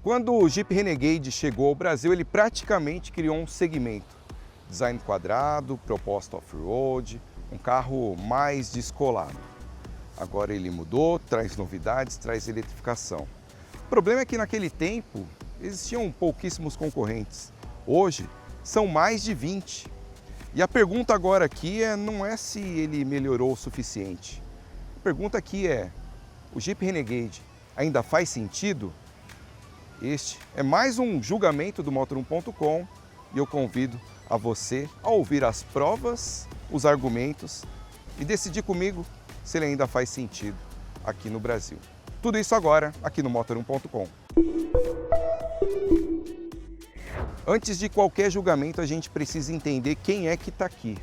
Quando o Jeep Renegade chegou ao Brasil, ele praticamente criou um segmento. Design quadrado, proposta off-road, um carro mais descolado. Agora ele mudou, traz novidades, traz eletrificação. O problema é que naquele tempo existiam pouquíssimos concorrentes. Hoje são mais de 20. E a pergunta agora aqui não é se ele melhorou o suficiente. A pergunta aqui é, o Jeep Renegade ainda faz sentido? Este é mais um julgamento do Motor1.com e eu convido a você a ouvir as provas, os argumentos e decidir comigo se ele ainda faz sentido aqui no Brasil. Tudo isso agora aqui no Motor1.com. Antes de qualquer julgamento, a gente precisa entender quem é que está aqui.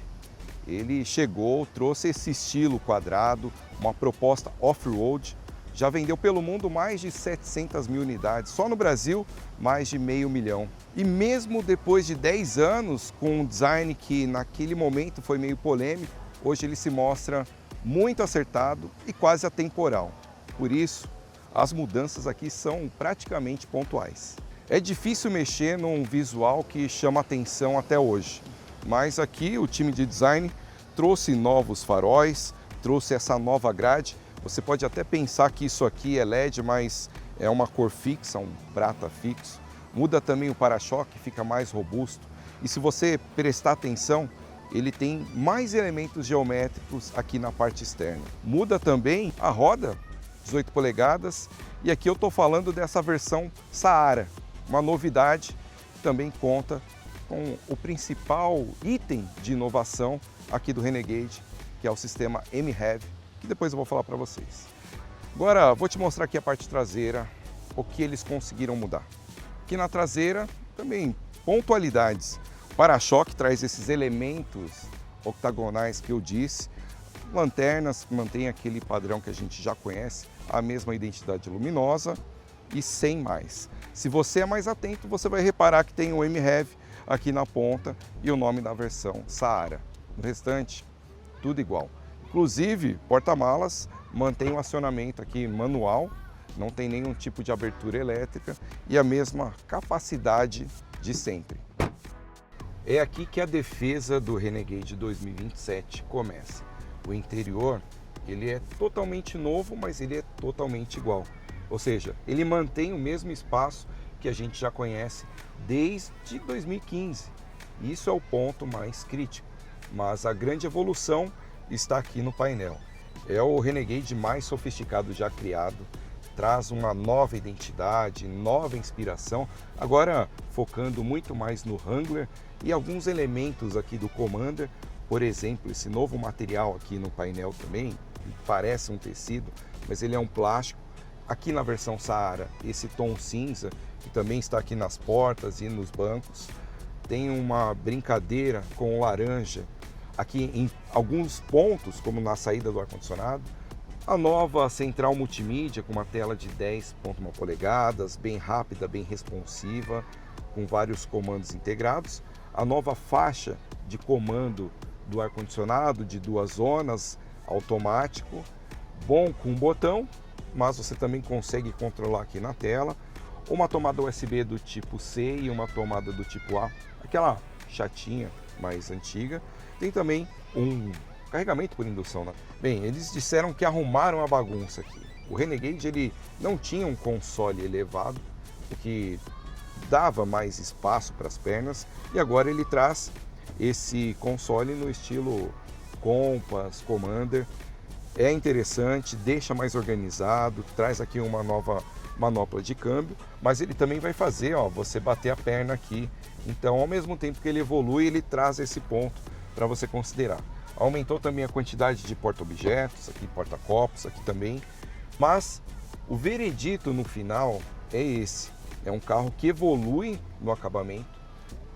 Ele chegou, trouxe esse estilo quadrado, uma proposta off-road, já vendeu pelo mundo mais de 700 mil unidades, só no Brasil mais de 500 mil. E mesmo depois de 10 anos, com um design que naquele momento foi meio polêmico, hoje ele se mostra muito acertado e quase atemporal. Por isso, as mudanças aqui são praticamente pontuais. É difícil mexer num visual que chama atenção até hoje, mas aqui o time de design trouxe novos faróis, trouxe essa nova grade. Você pode até pensar que isso aqui é LED, mas é uma cor fixa, um prata fixo. Muda também o para-choque, fica mais robusto. E se você prestar atenção, ele tem mais elementos geométricos aqui na parte externa. Muda também a roda, 18 polegadas, e aqui eu estou falando dessa versão Saara, uma novidade que também conta com o principal item de inovação aqui do Renegade, que é o sistema MHEV, que depois eu vou falar para vocês. Agora vou te mostrar aqui a parte traseira, o que eles conseguiram mudar. Aqui na traseira também pontualidades. O para-choque traz esses elementos octagonais que eu disse. Lanternas mantém aquele padrão que a gente já conhece, a mesma identidade luminosa e sem mais. Se você é mais atento, você vai reparar que tem o MHEV aqui na ponta e o nome da versão Saara. No restante, tudo igual. Inclusive, porta-malas mantém o acionamento aqui manual, não tem nenhum tipo de abertura elétrica e a mesma capacidade de sempre. É aqui que a defesa do Renegade 2027 começa. O interior, ele é totalmente novo, mas ele é totalmente igual. Ou seja, ele mantém o mesmo espaço que a gente já conhece desde 2015. Isso é o ponto mais crítico, mas a grande evolução está aqui no painel. É o Renegade mais sofisticado já criado, traz uma nova identidade, nova inspiração, agora focando muito mais no Wrangler e alguns elementos aqui do Commander, por exemplo, esse novo material aqui no painel também, parece um tecido, mas ele é um plástico. Aqui na versão Saara, esse tom cinza, que também está aqui nas portas e nos bancos, tem uma brincadeira com o laranja, aqui em alguns pontos, como na saída do ar-condicionado, a nova central multimídia com uma tela de 10,1 polegadas, bem rápida, bem responsiva, com vários comandos integrados, a nova faixa de comando do ar-condicionado de 2 zonas, automático, bom com botão, mas você também consegue controlar aqui na tela, uma tomada USB do tipo C e uma tomada do tipo A, aquela chatinha mais antiga. Tem também um carregamento por indução. Bem, eles disseram que arrumaram a bagunça aqui. O Renegade ele não tinha um console elevado, o que dava mais espaço para as pernas, e agora ele traz esse console no estilo Compass, Commander. É interessante, deixa mais organizado, traz aqui uma nova manopla de câmbio, mas ele também vai fazer você bater a perna aqui. Então, ao mesmo tempo que ele evolui, ele traz esse ponto para você considerar. Aumentou também a quantidade de porta-objetos, aqui porta-copos, aqui também. Mas o veredito no final é esse. É um carro que evolui no acabamento,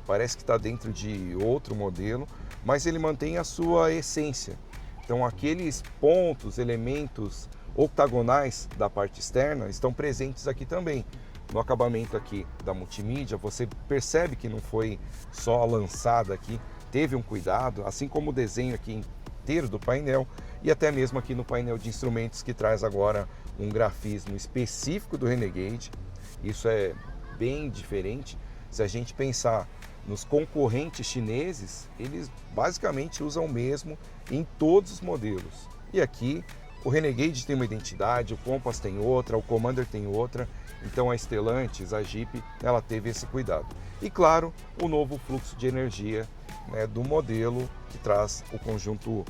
parece que está dentro de outro modelo, mas ele mantém a sua essência. Então aqueles pontos, elementos octagonais da parte externa estão presentes aqui também. No acabamento aqui da multimídia, você percebe que não foi só lançada aqui, teve um cuidado, assim como o desenho aqui inteiro do painel e até mesmo aqui no painel de instrumentos que traz agora um grafismo específico do Renegade. Isso é bem diferente. Se a gente pensar nos concorrentes chineses, eles basicamente usam o mesmo em todos os modelos. E aqui o Renegade tem uma identidade, o Compass tem outra, o Commander tem outra. Então a Stellantis, a Jeep, ela teve esse cuidado. E claro, o novo fluxo de energia, né, do modelo que traz o conjunto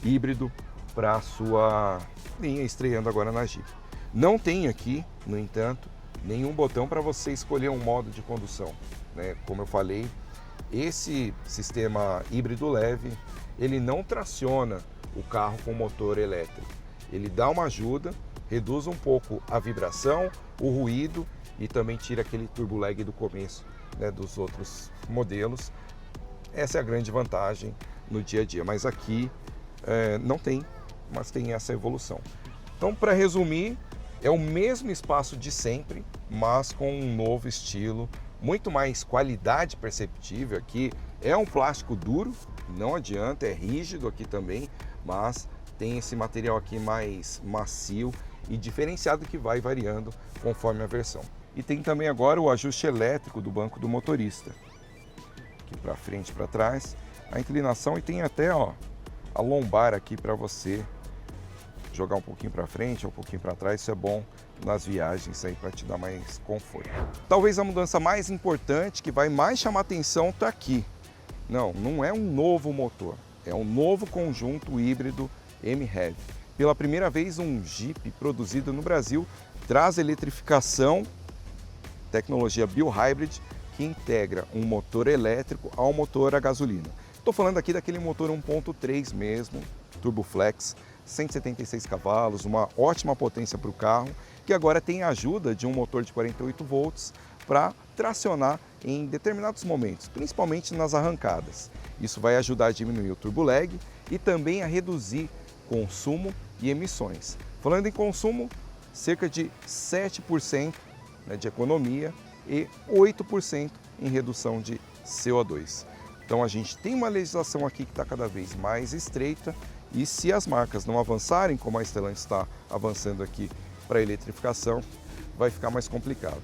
híbrido para a sua linha, estreando agora na Jeep. Não tem aqui, no entanto, nenhum botão para você escolher um modo de condução, né? Como eu falei, esse sistema híbrido leve, ele não traciona o carro com motor elétrico. Ele dá uma ajuda, reduz um pouco a vibração, o ruído e também tira aquele turbo lag do começo, né, dos outros modelos. Essa é a grande vantagem no dia a dia, mas aqui não tem, mas tem essa evolução. Então, para resumir, é o mesmo espaço de sempre, mas com um novo estilo, muito mais qualidade perceptível. Aqui é um plástico duro, não adianta, é rígido aqui também, mas tem esse material aqui mais macio e diferenciado que vai variando conforme a versão. E tem também agora o ajuste elétrico do banco do motorista. Aqui para frente e para trás, a inclinação, e tem até a lombar aqui para você jogar um pouquinho para frente ou um pouquinho para trás. Isso é bom nas viagens aí para te dar mais conforto. Talvez a mudança mais importante que vai mais chamar atenção está aqui. Não é um novo motor, é um novo conjunto híbrido MHEV. Pela primeira vez, um Jeep produzido no Brasil traz eletrificação, tecnologia Bio-Hybrid, que integra um motor elétrico ao motor a gasolina. Estou falando aqui daquele motor 1.3 mesmo, Turboflex, 176 cavalos, uma ótima potência para o carro, que agora tem a ajuda de um motor de 48 volts para tracionar em determinados momentos, principalmente nas arrancadas. Isso vai ajudar a diminuir o turbo lag e também a reduzir consumo e emissões. Falando em consumo, cerca de 7%, né, de economia e 8% em redução de CO2. Então a gente tem uma legislação aqui que está cada vez mais estreita, e se as marcas não avançarem, como a Stellantis está avançando aqui para a eletrificação, vai ficar mais complicado.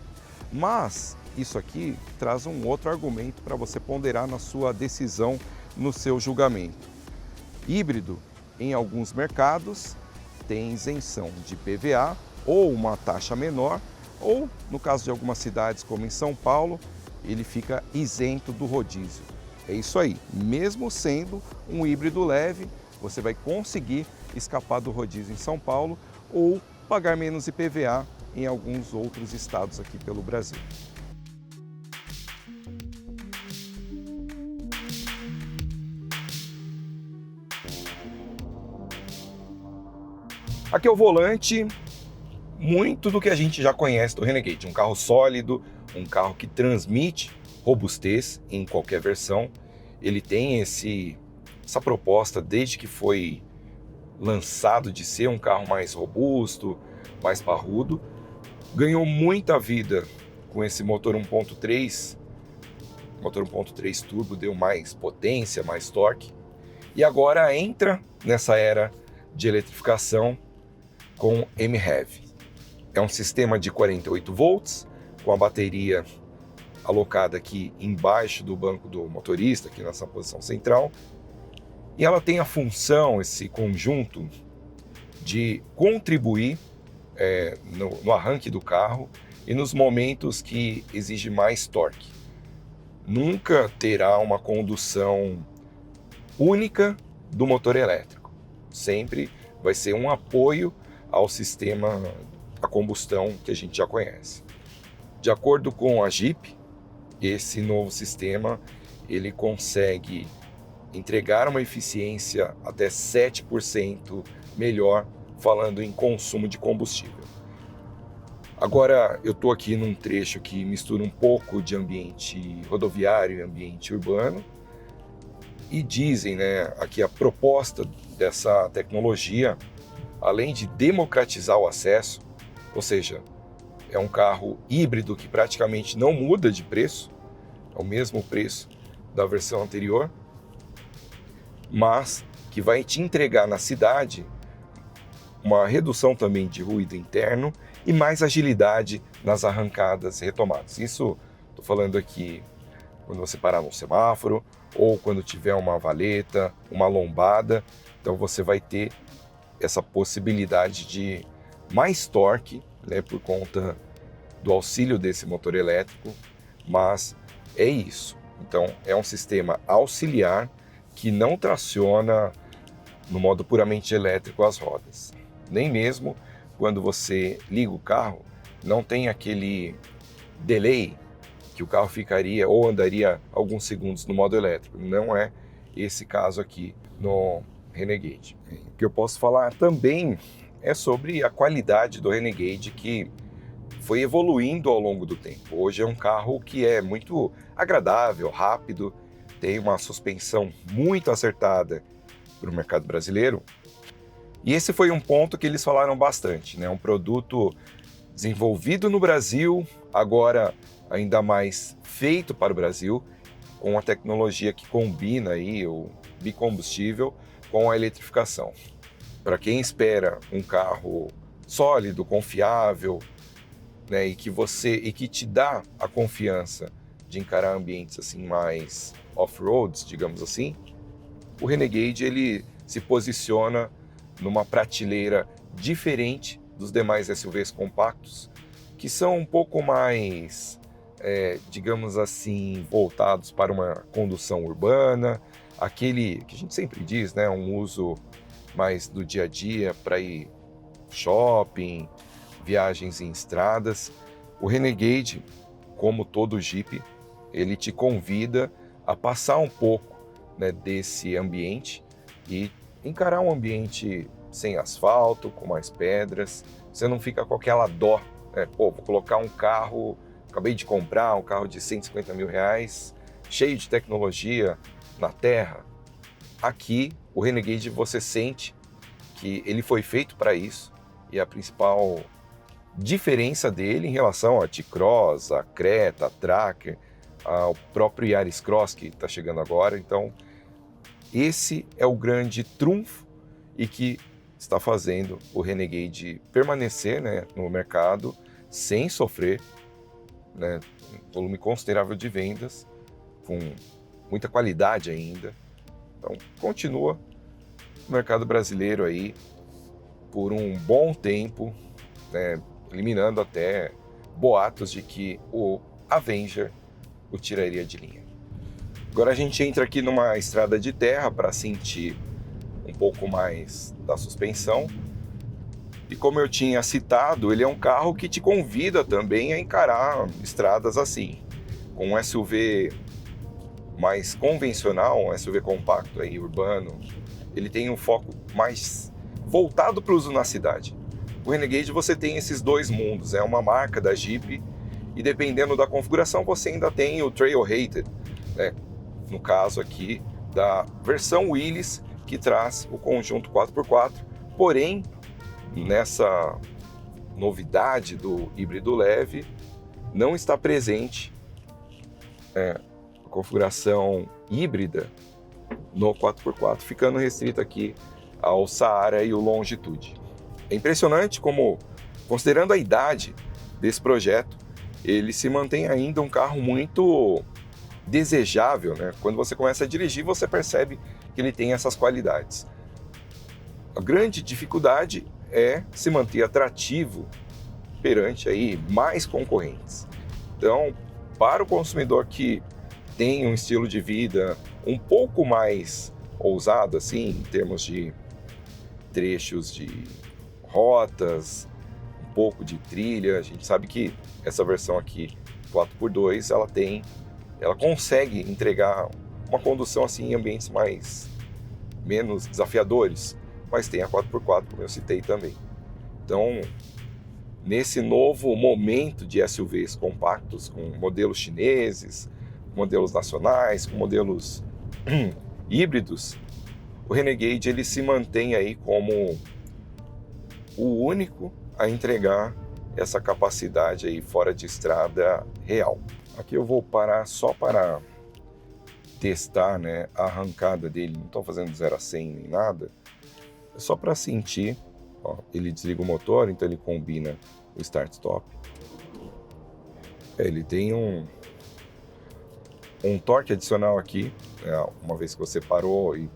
Mas isso aqui traz um outro argumento para você ponderar na sua decisão, no seu julgamento. Híbrido, em alguns mercados, tem isenção de PVA ou uma taxa menor, ou no caso de algumas cidades como em São Paulo, ele fica isento do rodízio. É isso aí, mesmo sendo um híbrido leve, você vai conseguir escapar do rodízio em São Paulo ou pagar menos IPVA em alguns outros estados aqui pelo Brasil. Aqui é o volante, muito do que a gente já conhece do Renegade, um carro sólido, um carro que transmite robustez em qualquer versão. Ele tem essa proposta desde que foi lançado de ser um carro mais robusto, mais parrudo. Ganhou muita vida com esse motor 1.3. O motor 1.3 turbo deu mais potência, mais torque. E agora entra nessa era de eletrificação com MHEV. É um sistema de 48 volts, com a bateria alocada aqui embaixo do banco do motorista, aqui nessa posição central. E ela tem a função, esse conjunto, de contribuir no arranque do carro e nos momentos que exige mais torque. Nunca terá uma condução única do motor elétrico. Sempre vai ser um apoio ao sistema a combustão que a gente já conhece. De acordo com a Jeep, esse novo sistema ele consegue entregar uma eficiência até 7% melhor, falando em consumo de combustível. Agora eu estou aqui num trecho que mistura um pouco de ambiente rodoviário e ambiente urbano, e dizem, né, aqui a proposta dessa tecnologia, além de democratizar o acesso, ou seja, é um carro híbrido que praticamente não muda de preço, é o mesmo preço da versão anterior, mas que vai te entregar na cidade uma redução também de ruído interno e mais agilidade nas arrancadas e retomadas. Isso estou falando aqui quando você parar num semáforo ou quando tiver uma valeta, uma lombada, então você vai ter essa possibilidade de mais torque, né, por conta do auxílio desse motor elétrico, mas é isso. Então é um sistema auxiliar que não traciona no modo puramente elétrico as rodas. Nem mesmo quando você liga o carro, não tem aquele delay que o carro ficaria ou andaria alguns segundos no modo elétrico. Não é esse caso aqui no Renegade. O que eu posso falar também é sobre a qualidade do Renegade, que foi evoluindo ao longo do tempo. Hoje é um carro que é muito agradável, rápido, tem uma suspensão muito acertada para o mercado brasileiro. E esse foi um ponto que eles falaram bastante, né? Um produto desenvolvido no Brasil, agora ainda mais feito para o Brasil, com a tecnologia que combina aí o bicombustível com a eletrificação. Para quem espera um carro sólido, confiável, né, e que te dá a confiança de encarar ambientes assim mais off-roads, digamos assim, o Renegade ele se posiciona numa prateleira diferente dos demais SUVs compactos, que são um pouco mais, digamos assim, voltados para uma condução urbana, aquele que a gente sempre diz, né, um uso mais do dia a dia para ir shopping, viagens em estradas. O Renegade, como todo Jeep, ele te convida a passar um pouco, né, desse ambiente e encarar um ambiente sem asfalto, com mais pedras. Você não fica com aquela dó, né? Pô, vou colocar um carro, acabei de comprar um carro de 150 mil reais, cheio de tecnologia na terra. Aqui, o Renegade, você sente que ele foi feito para isso, e a principal diferença dele em relação a T-Cross, a Creta, a Tracker, ao próprio Yaris Cross que está chegando agora. Então, esse é o grande trunfo e que está fazendo o Renegade permanecer, né, no mercado sem sofrer, né, um volume considerável de vendas, com muita qualidade ainda. Então, continua no mercado brasileiro aí por um bom tempo, né, eliminando até boatos de que o Avenger o tiraria de linha. Agora a gente entra aqui numa estrada de terra para sentir um pouco mais da suspensão. E como eu tinha citado, ele é um carro que te convida também a encarar estradas assim, com um SUV mais convencional, um SUV compacto aí, urbano. Ele tem um foco mais voltado para o uso na cidade. O Renegade você tem esses dois mundos, é uma marca da Jeep e dependendo da configuração você ainda tem o Trailrated, né? No caso aqui da versão Willys, que traz o conjunto 4x4, porém nessa novidade do híbrido leve não está presente a configuração híbrida no 4x4, ficando restrito aqui ao Saara e o Longitude. É impressionante como, considerando a idade desse projeto, ele se mantém ainda um carro muito desejável, né? Quando você começa a dirigir, você percebe que ele tem essas qualidades. A grande dificuldade é se manter atrativo perante aí mais concorrentes. Então, para o consumidor que tem um estilo de vida um pouco mais ousado, assim, em termos de trechos de rotas, um pouco de trilha, a gente sabe que essa versão aqui 4x2, ela consegue entregar uma condução assim em ambientes menos desafiadores, mas tem a 4x4, como eu citei também. Então, nesse novo momento de SUVs compactos, com modelos chineses, modelos nacionais, com modelos híbridos, o Renegade ele se mantém aí como o único a entregar essa capacidade aí fora de estrada real. Aqui eu vou parar só para testar, né, a arrancada dele, não estou fazendo 0 a 100 nem nada, é só para sentir Ó, ele desliga o motor, então ele combina o start-stop. Ele tem um torque adicional aqui, uma vez que você parou e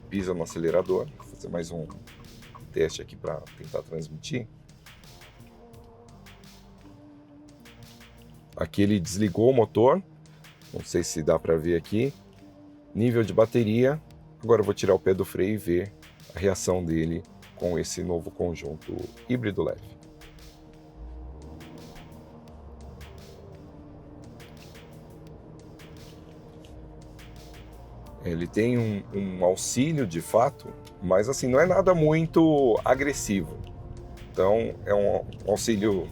pisa no acelerador. Vou fazer mais um teste aqui para tentar transmitir. Aqui ele desligou o motor, não sei se dá para ver aqui. Nível de bateria, agora eu vou tirar o pé do freio e ver a reação dele com esse novo conjunto híbrido leve. Ele tem um auxílio de fato, mas assim, não é nada muito agressivo. Então é um auxílio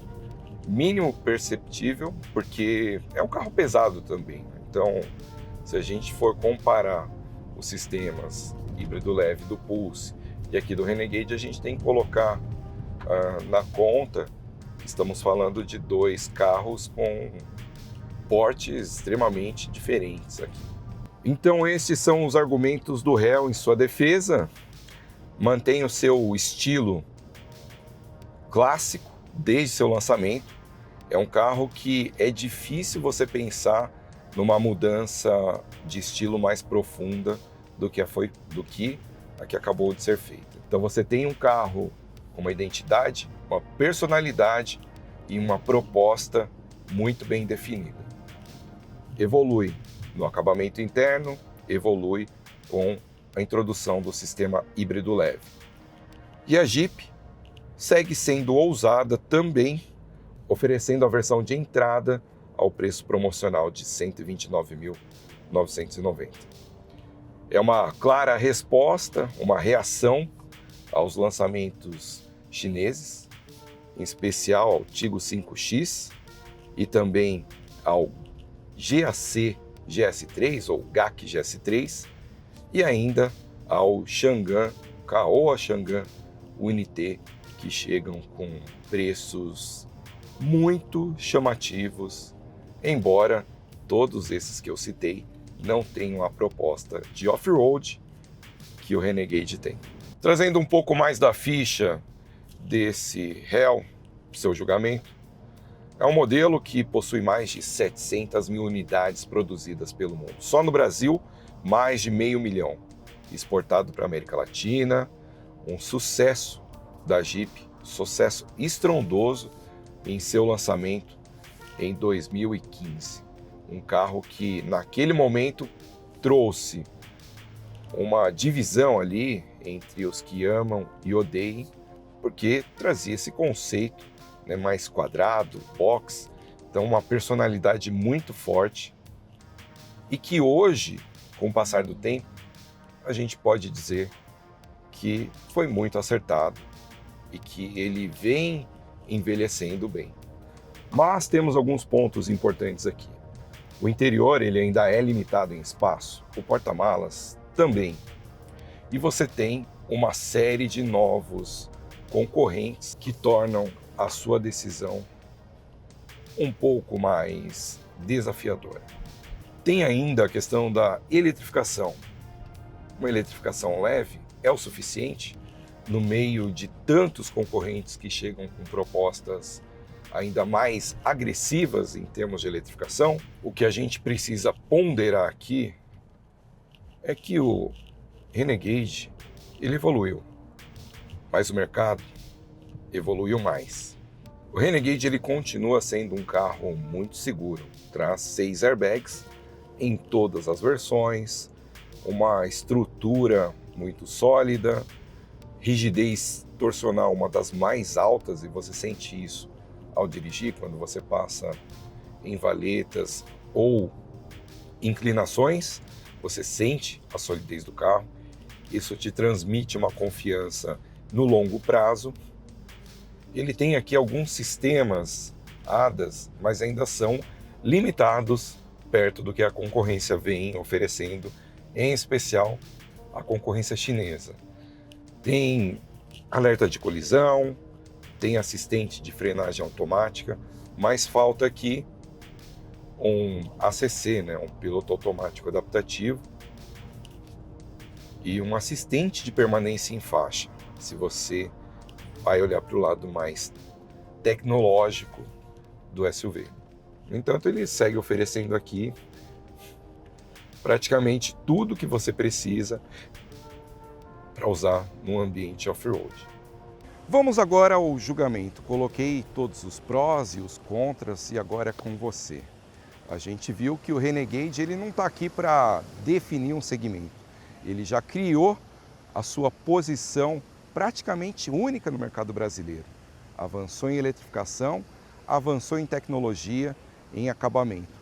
mínimo perceptível, porque é um carro pesado também. Então, se a gente for comparar os sistemas híbrido leve do Pulse e aqui do Renegade, a gente tem que colocar na conta que estamos falando de dois carros com portes extremamente diferentes aqui. Então esses são os argumentos do réu em sua defesa. Mantém o seu estilo clássico desde seu lançamento. É um carro que é difícil você pensar numa mudança de estilo mais profunda do que a que acabou de ser feita. Então você tem um carro com uma identidade, uma personalidade e uma proposta muito bem definida. Evolui no acabamento interno, evolui com a introdução do sistema híbrido leve. E a Jeep segue sendo ousada também, oferecendo a versão de entrada ao preço promocional de R$ 129.990. É uma clara resposta, uma reação aos lançamentos chineses, em especial ao Tiggo 5X e também ao GAC GS3 ou GAC GS3 e ainda ao Chang'an, Caoa Chang'an UNI-T, que chegam com preços muito chamativos, embora todos esses que eu citei não tenham a proposta de off-road que o Renegade tem. Trazendo um pouco mais da ficha desse réu, seu julgamento, é um modelo que possui mais de 700 mil unidades produzidas pelo mundo. Só no Brasil, mais de 500 mil. Exportado para a América Latina, um sucesso da Jeep, sucesso estrondoso em seu lançamento em 2015. Um carro que, naquele momento, trouxe uma divisão ali entre os que amam e odeiam, porque trazia esse conceito, né, mais quadrado, box, então uma personalidade muito forte e que hoje, com o passar do tempo, a gente pode dizer que foi muito acertado e que ele vem envelhecendo bem. Mas temos alguns pontos importantes aqui. O interior ele ainda é limitado em espaço, o porta-malas também. E você tem uma série de novos concorrentes que tornam a sua decisão um pouco mais desafiadora. Tem ainda a questão da eletrificação. Uma eletrificação leve é o suficiente no meio de tantos concorrentes que chegam com propostas ainda mais agressivas em termos de eletrificação. O que a gente precisa ponderar aqui é que o Renegade ele evoluiu, mas o mercado evoluiu mais. O Renegade ele continua sendo um carro muito seguro, traz 6 airbags em todas as versões, uma estrutura muito sólida, rigidez torcional uma das mais altas e você sente isso ao dirigir quando você passa em valetas ou inclinações, você sente a solidez do carro, isso te transmite uma confiança no longo prazo. Ele tem aqui alguns sistemas ADAS, mas ainda são limitados perto do que a concorrência vem oferecendo, em especial a concorrência chinesa. Tem alerta de colisão, tem assistente de frenagem automática, mas falta aqui um ACC, né, um piloto automático adaptativo, e um assistente de permanência em faixa. se você vai olhar para o lado mais tecnológico do SUV. No entanto, ele segue oferecendo aqui praticamente tudo que você precisa para usar no ambiente off-road. Vamos agora ao julgamento. Coloquei todos os prós e os contras e agora é com você. A gente viu que o Renegade ele não está aqui para definir um segmento. Ele já criou a sua posição praticamente única no mercado brasileiro. Avançou em eletrificação, avançou em tecnologia, em acabamento.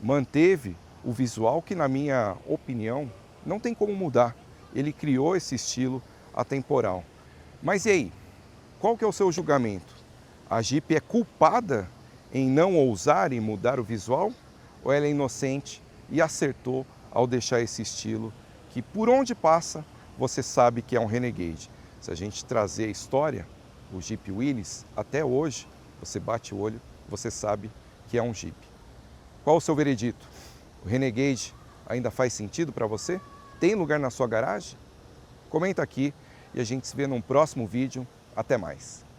Manteve o visual que, na minha opinião, não tem como mudar. Ele criou esse estilo atemporal. Mas e aí? Qual que é o seu julgamento? A Jeep é culpada em não ousar e mudar o visual? Ou ela é inocente e acertou ao deixar esse estilo que, por onde passa, você sabe que é um Renegade? Se a gente trazer a história, o Jeep Willys, até hoje, você bate o olho, você sabe que é um Jeep. Qual o seu veredito? O Renegade ainda faz sentido para você? Tem lugar na sua garagem? Comenta aqui e a gente se vê num próximo vídeo. Até mais!